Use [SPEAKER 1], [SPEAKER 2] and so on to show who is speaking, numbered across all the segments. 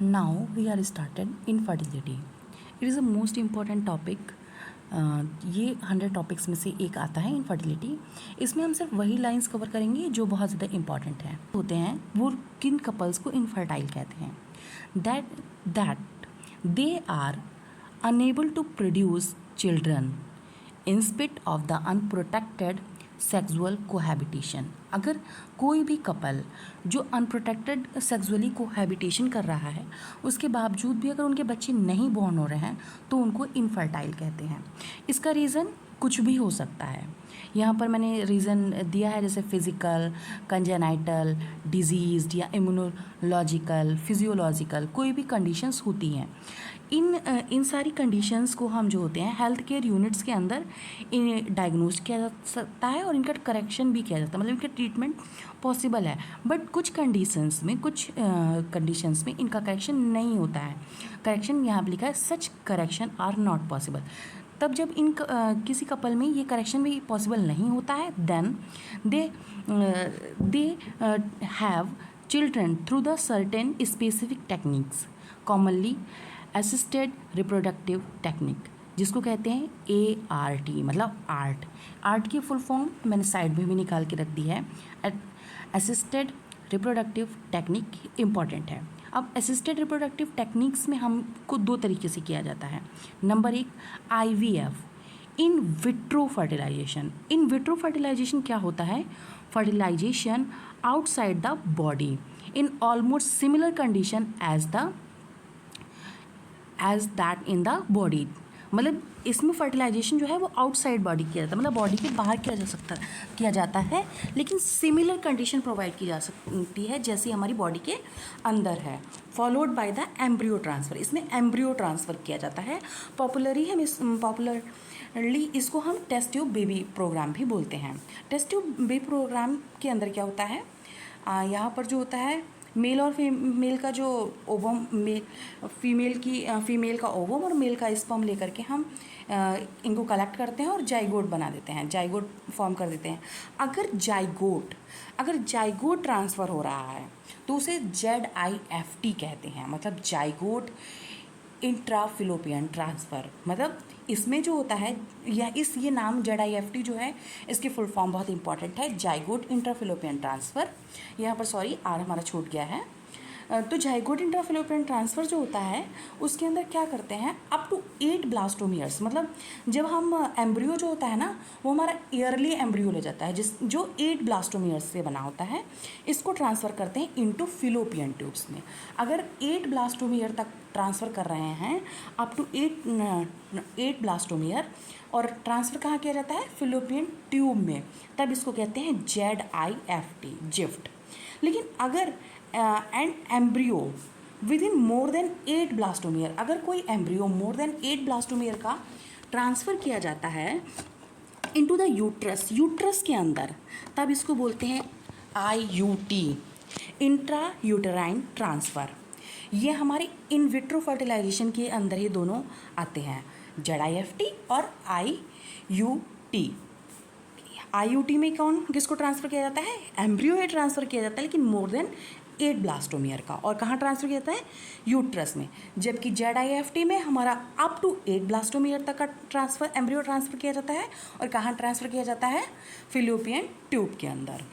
[SPEAKER 1] Now we are started infertility. It is a most important topic. ये 100 topics में से एक आता है इनफर्टिलिटी. इसमें हम सिर्फ वही लाइंस कवर करेंगे जो बहुत ज़्यादा इंपॉर्टेंट है होते हैं. वो किन कपल्स को इनफर्टाइल कहते हैं? That they are unable to produce children in spite of the unprotected sexual cohabitation. अगर कोई भी कपल जो अनप्रोटेक्टेड सेक्सुअली कोहैबिटेशन कर रहा है उसके बावजूद भी अगर उनके बच्चे नहीं बॉर्न हो रहे हैं तो उनको इनफर्टाइल कहते हैं. इसका रीज़न कुछ भी हो सकता है. यहाँ पर मैंने रीज़न दिया है जैसे फिज़िकल, कंजेनाइटल, डिजीज़ या इम्यूनोलॉजिकल, फिजियोलॉजिकल कोई भी कंडीशंस होती हैं. इन सारी कंडीशंस को हम जो होते हैं हेल्थ केयर यूनिट्स के अंदर इन डायग्नोज किया जा सकता है और इनका करेक्शन भी किया जाता है, मतलब इनका ट्रीटमेंट पॉसिबल है. बट कुछ कंडीशंस में इनका करेक्शन नहीं होता है. करेक्शन यहाँ पर लिखा है सच करेक्शन आर नॉट पॉसिबल. तब जब किसी कपल में ये करेक्शन भी पॉसिबल नहीं होता है then they have children through the certain specific techniques commonly assisted reproductive technique, जिसको कहते हैं ART, मतलब आर्ट की फुल फॉर्म मैंने साइड में भी निकाल के रख दी है. असिस्टेड रिप्रोडक्टिव टेक्निक इम्पॉर्टेंट है. अब असिस्टेड रिप्रोडक्टिव टेक्निक्स में हमको दो तरीके से किया जाता है. Number 1 IVF, in vitro fertilisation. In vitro fertilisation क्या होता है? Fertilisation outside the body in almost similar condition as that in the body. मतलब इसमें फर्टिलाइजेशन जो है वो आउटसाइड बॉडी किया जाता है, मतलब बॉडी के बाहर किया जाता है, लेकिन सिमिलर कंडीशन प्रोवाइड की जा सकती है जैसी हमारी बॉडी के अंदर है. Followed by the embryo transfer. इसमें एम्ब्रियो ट्रांसफ़र किया जाता है. पॉपुलरली इसको हम टेस्ट ट्यूब बेबी प्रोग्राम भी बोलते हैं. टेस्ट ट्यूब बेबी प्रोग्राम के अंदर क्या होता है, यहाँ पर जो होता है मेल और फीमेल का जो ओवम, फीमेल का ओवम और मेल का स्पर्म लेकर के हम इनको कलेक्ट करते हैं और जाइगोट बना देते हैं, जाइगोट फॉर्म कर देते हैं. अगर जाइगोट ट्रांसफ़र हो रहा है तो उसे ZIFT कहते हैं, मतलब जाइगोट इंट्राफिलोपियन ट्रांसफ़र. मतलब इसमें जो होता है ये नाम ZIFT जो है इसकी फुल फॉर्म बहुत इंपॉर्टेंट है, जाइगोट इंट्राफिलोपियन ट्रांसफ़र. यहाँ पर सॉरी आर हमारा छूट गया है. तो जाइगोट इंट्राफिलोपियन ट्रांसफ़र जो होता है उसके अंदर क्या करते हैं, अप टू 8 ब्लास्टोमियर्स, मतलब जब हम एम्ब्रियो जो होता है ना वो हमारा ईयरली एम्ब्रियो ले जाता है जो 8 ब्लास्टोमियर्स से बना होता है, इसको ट्रांसफ़र करते हैं इनटू फिलोपियन ट्यूब्स में. अगर 8 ब्लास्टोमियर तक ट्रांसफ़र कर रहे हैं अप टू 8 ब्लास्टोमियर और ट्रांसफ़र कहाँ किया जाता है? फिलोपियन ट्यूब में, तब इसको कहते हैं ZIFT, जिफ्ट. लेकिन अगर and embryo with in more than 8 blastomere, अगर कोई एम्ब्रियो मोर देन 8 ब्लास्टोमियर का ट्रांसफ़र किया जाता है इनटू द यूट्रस के अंदर, तब इसको बोलते हैं IUT, इंट्रा यूटेराइन ट्रांसफ़र. ये हमारे इन विट्रो फर्टिलाइजेशन के अंदर ही दोनों आते हैं, ZIFT और IUT. IUT में किसको ट्रांसफ़र किया जाता है? एम्ब्रियो ही ट्रांसफ़र किया जाता है, लेकिन मोर देन 8 ब्लास्टोमियर का. और कहाँ ट्रांसफ़र किया जाता है? यूट्रस में. जबकि ZIFT में हमारा अप टू 8 ब्लास्टोमियर तक का एम्ब्रियो ट्रांसफ़र किया जाता है. और कहाँ ट्रांसफ़र किया जाता है? फिलोपियन ट्यूब के अंदर.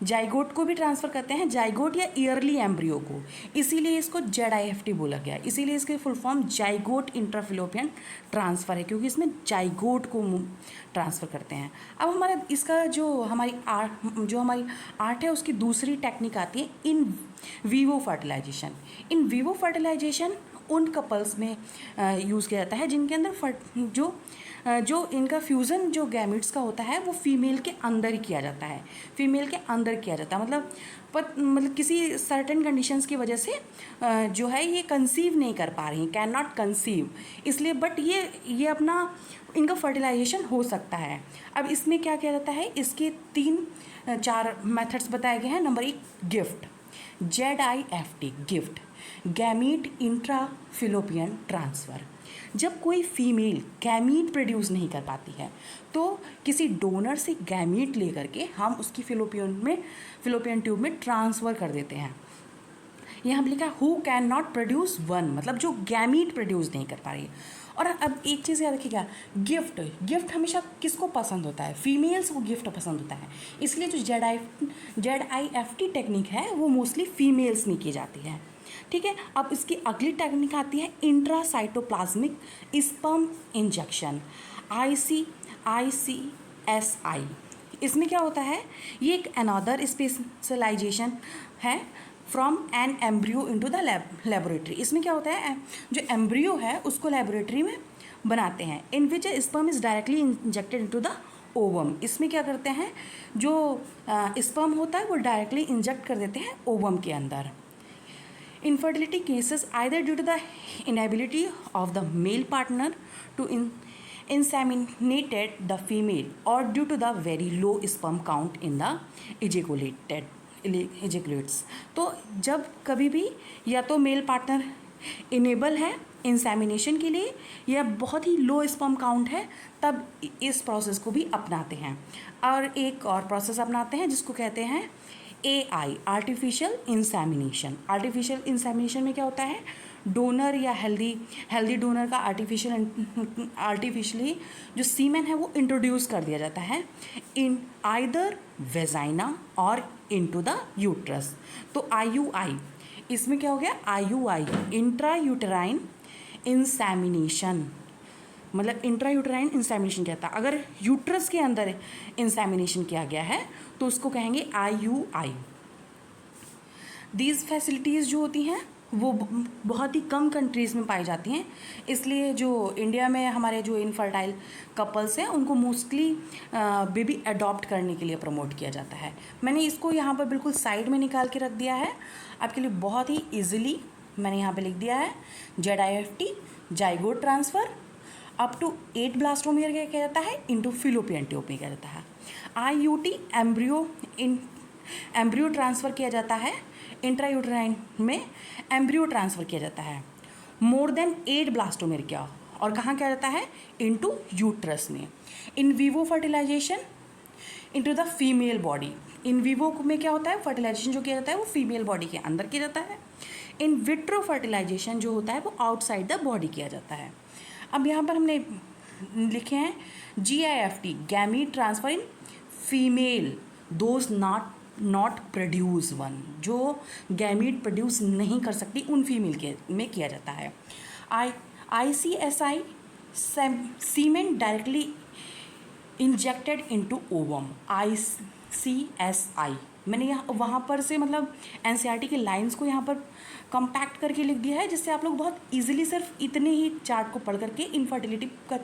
[SPEAKER 1] जाइगोट को भी ट्रांसफ़र करते हैं, जाइगोट या ईयरली एम्ब्रियो को, इसीलिए इसको ZIFT बोला गया. इसीलिए इसकी फुल फॉर्म जाइगोट इंट्राफिलोपियन ट्रांसफ़र है, क्योंकि इसमें जाइगोट को ट्रांसफ़र करते हैं. अब हमारा इसका जो हमारी आर्ट है उसकी दूसरी टेक्निक आती है in vivo fertilisation. In vivo fertilisation उन कपल्स में यूज़ किया जाता है जिनके अंदर जो इनका फ्यूज़न जो गैमेट्स का होता है वो फीमेल के अंदर ही किया जाता है, मतलब किसी सर्टेन कंडीशंस की वजह से जो है ये कंसीव नहीं कर पा रही, कैन नॉट कंसीव, इसलिए बट ये अपना इनका फर्टिलाइजेशन हो सकता है. अब इसमें क्या किया जाता है, इसके 3-4 मेथड्स बताए गए हैं. Number 1 gift, ZIFT gift, gamete intrafallopian transfer. जब कोई फीमेल गैमीट प्रोड्यूस नहीं कर पाती है तो किसी डोनर से गैमीट लेकर के हम उसकी फिलोपियन ट्यूब में ट्रांसफ़र कर देते हैं. यहाँ पे लिखा है who can not produce one, मतलब जो गैमीट प्रोड्यूस नहीं कर पा रही है। और अब एक चीज़ याद रखिएगा, गिफ्ट गिफ्ट हमेशा किसको पसंद होता है, फीमेल्स को गिफ्ट पसंद होता है, इसलिए जो ZIFT टेक्निक है वो मोस्टली फीमेल्स में की जाती है। ठीक है, अब इसकी अगली टेक्निक आती है इंट्रासाइटोप्लाज्मिक स्पर्म इंजेक्शन, ICSI। इसमें क्या होता है, ये एक अनदर स्पेशलाइजेशन है from an embryo into the laboratory. इसमें क्या होता है, जो एम्ब्रियो है उसको लेबोरेटरी में बनाते हैं, in which sperm is directly injected into the ovum. इसमें क्या करते हैं, जो स्पर्म होता है वो डायरेक्टली इंजेक्ट कर देते हैं ओवम के अंदर। Infertility cases either due to the inability of the male partner to inseminate the female or due to the very low sperm count in the ejaculates। तो जब कभी भी या तो मेल पार्टनर इनेबल है इंसेमिनेशन के लिए या बहुत ही लो स्पर्म काउंट है, तब इस प्रोसेस को भी अपनाते हैं। और एक और प्रोसेस अपनाते हैं जिसको कहते हैं AI, artificial insemination. Artificial insemination में क्या होता है, डोनर या हेल्दी डोनर का आर्टिफिशियली जो सीमेन है वो इंट्रोड्यूस कर दिया जाता है इन आइदर वेजाइना और इनटू द यूट्रस। तो IUI, इसमें क्या हो गया, IUI इंट्रा यूटेराइन इंसेमिनेशन, मतलब इंट्रा यूटेराइन इंसेमिनेशन कहता है। अगर यूट्रस के अंदर इंसेमिनेशन किया गया है तो उसको कहेंगे IUI। दीज फैसिलिटीज़ जो होती हैं वो बहुत ही कम कंट्रीज़ में पाई जाती हैं, इसलिए जो इंडिया में हमारे जो इनफर्टाइल कपल्स हैं उनको मोस्टली बेबी अडॉप्ट करने के लिए प्रमोट किया जाता है। मैंने इसको यहाँ पर बिल्कुल साइड में निकाल के रख दिया है आपके लिए, बहुत ही ईजिली मैंने यहाँ पे लिख दिया है ZIFT zygote transfer up to 8 blastomere क्या किया जाता है इनटू फिलोपियन ट्यूब में किया जाता है। IUT एम्ब्रियो ट्रांसफ़र किया जाता है, इंट्रायूटेराइन में एम्ब्रियो ट्रांसफ़र किया जाता है मोर देन 8 ब्लास्टोमियर क्या, और कहाँ किया जाता है, इनटू यूट्रस में। In vivo fertilisation into the female body, in vivo में क्या होता है, फर्टिलाइजेशन जो किया जाता है वो फीमेल बॉडी के अंदर किया जाता है। इन विट्रो फर्टिलाइजेशन जो होता है वो आउटसाइड द बॉडी किया जाता है। अब यहाँ पर हमने लिखे हैं GIFT gamete transfer in female those not produce one, जो गैमीट प्रोड्यूस नहीं कर सकती उन फीमेल के में किया जाता है। ICSI semen directly injected into ovum, ICSI मैंने यहाँ वहाँ पर से मतलब NCERT के लाइंस को यहाँ पर कम्पैक्ट करके लिख दिया है, जिससे आप लोग बहुत इजीली सिर्फ इतने ही चार्ट को पढ़ करके इनफर्टिलिटी का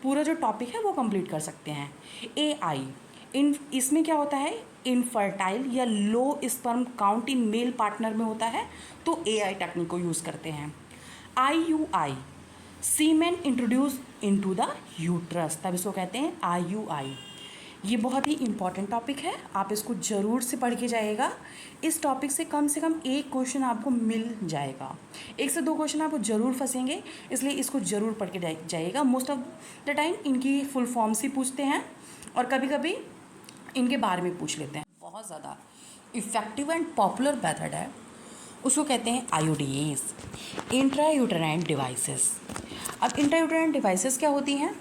[SPEAKER 1] पूरा जो टॉपिक है वो कंप्लीट कर सकते हैं। AI इसमें क्या होता है, इनफर्टाइल या low sperm count in male partner में होता है तो AI टेक्निक को यूज़ करते हैं। IUI semen introduce into the uterus, तब इसको कहते हैं IUI। ये बहुत ही इंपॉर्टेंट टॉपिक है, आप इसको ज़रूर से पढ़ के जाइएगा। इस टॉपिक से कम एक क्वेश्चन आपको मिल जाएगा, 1 से 2 क्वेश्चन आपको ज़रूर फंसेंगे, इसलिए इसको ज़रूर पढ़ के जाइएगा। मोस्ट ऑफ द टाइम इनकी फुल फॉर्म्स ही पूछते हैं और कभी कभी इनके बारे में पूछ लेते हैं। बहुत ज़्यादा इफ़ेक्टिव एंड पॉपुलर मेथड है, उसको कहते हैं IUDs, इंट्रायूटेराइन डिवाइसेस। अब इंट्रायूटेराइन डिवाइसेस क्या होती हैं,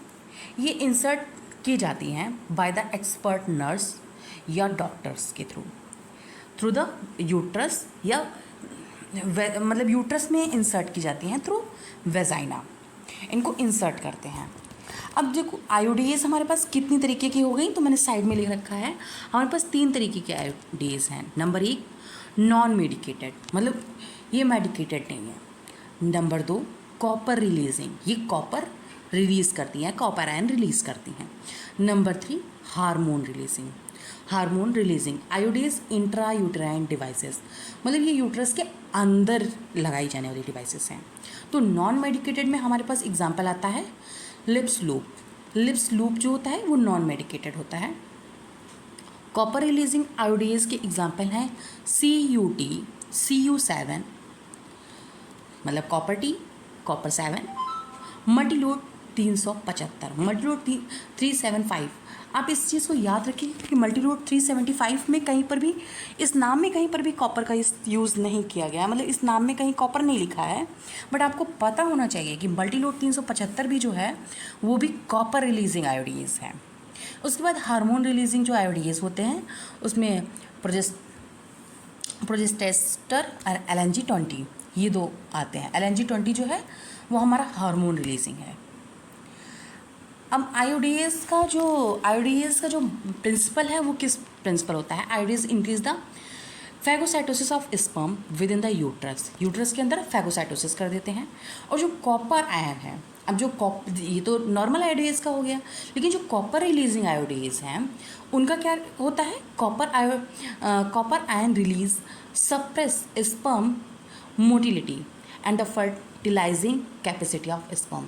[SPEAKER 1] ये इंसर्ट की जाती हैं बाय द एक्सपर्ट नर्स या डॉक्टर्स के थ्रू द यूट्रस, या मतलब यूट्रस में इंसर्ट की जाती हैं थ्रू वेजाइना, इनको इंसर्ट करते हैं। अब देखो IUDs हमारे पास कितनी तरीके की हो गई, तो मैंने साइड में लिख रखा है, हमारे पास 3 तरीके के IUDs हैं। नंबर 1 नॉन मेडिकेटेड, मतलब ये मेडिकेटेड नहीं है। नंबर 2 कॉपर रिलीजिंग, ये कॉपर रिलीज़ करती हैं, कॉपर आयन रिलीज़ करती हैं। Number 3 hormone releasing IUDs intra uterine devices, मतलब ये यूट्रस के अंदर लगाई जाने वाली डिवाइसेस हैं। तो नॉन मेडिकेटेड में हमारे पास एग्जाम्पल आता है लिप्स लूप जो होता है वो नॉन मेडिकेटेड होता है। कॉपर रिलीजिंग IUDs के एग्जाम्पल हैं CUT, CU7 मतलब कॉपर 7, मल्टीलोड 375, मल्टीलोड 375। आप इस चीज़ को याद रखिए कि मल्टीलोड 375 में कहीं पर भी, इस नाम में कहीं पर भी कॉपर का यूज़ नहीं किया गया, मतलब इस नाम में कहीं कॉपर नहीं लिखा है। बट आपको पता होना चाहिए कि मल्टीलोड 375 भी जो है वो भी कॉपर रिलीजिंग आयोडीज है। उसके बाद हार्मोन रिलीजिंग जो आयोडीज होते हैं उसमें प्रोजेस्टेस्टर और LNG-20, ये दो आते हैं। LNG-20 जो है वो हमारा हार्मोन रिलीजिंग है। अब आयोडीज का जो प्रिंसिपल है वो किस प्रिंसिपल होता है? IUDs increase the phagocytosis of sperm within the uterus के अंदर फैगोसाइटोसिस कर देते हैं। और जो कॉपर आयन है, अब जो ये तो नॉर्मल आयोडीज का हो गया, लेकिन जो कॉपर रिलीजिंग आयोडीज हैं उनका क्या होता है? Copper ion release suppress sperm motility and the fertilising capacity of sperm.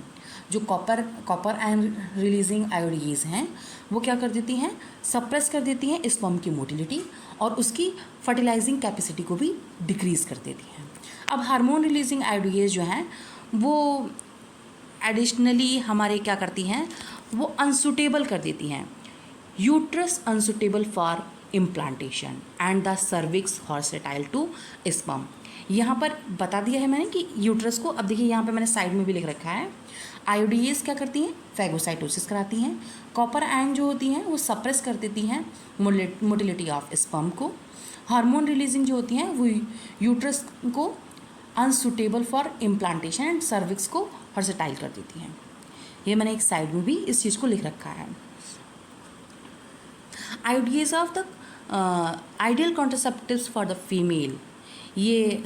[SPEAKER 1] जो कॉपर आयन रिलीजिंग आयोडीज हैं वो क्या कर देती हैं? सप्रेस कर देती हैं स्पर्म की मोटिलिटी और उसकी फर्टिलाइजिंग कैपेसिटी को भी डिक्रीज कर देती हैं। अब हार्मोन रिलीजिंग आयोडीज जो हैं वो एडिशनली हमारे क्या करती हैं? वो अनसुटेबल कर देती हैं uterus unsuitable for implantation and the cervix hostile to sperm. यहाँ पर बता दिया है मैंने कि यूट्रस को, अब देखिए यहाँ पे मैंने साइड में भी लिख रखा है, आयोडीज क्या करती हैं? फैगोसाइटोसिस कराती हैं। कॉपर आयन जो होती हैं वो सप्रेस कर देती हैं मोटिलिटी ऑफ स्पर्म को। हार्मोन रिलीजिंग जो होती हैं वो यूट्रस को unsuitable for implantation and cervix को हॉर्सेटाइल कर देती हैं। ये मैंने एक साइड में भी इस चीज़ को लिख रखा है। Ideas of the ideal contraceptives for the female, ये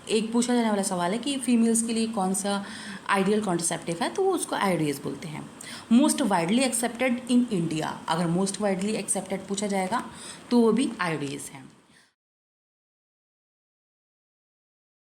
[SPEAKER 1] एक पूछा जाने वाला सवाल है कि फीमेल्स के लिए कौन सा आइडियल कॉन्ट्रासेप्टिव है, तो वो उसको आयोडीज बोलते हैं। Most widely accepted in India, अगर मोस्ट वाइडली एक्सेप्टेड पूछा जाएगा तो वो भी आयोडीज है।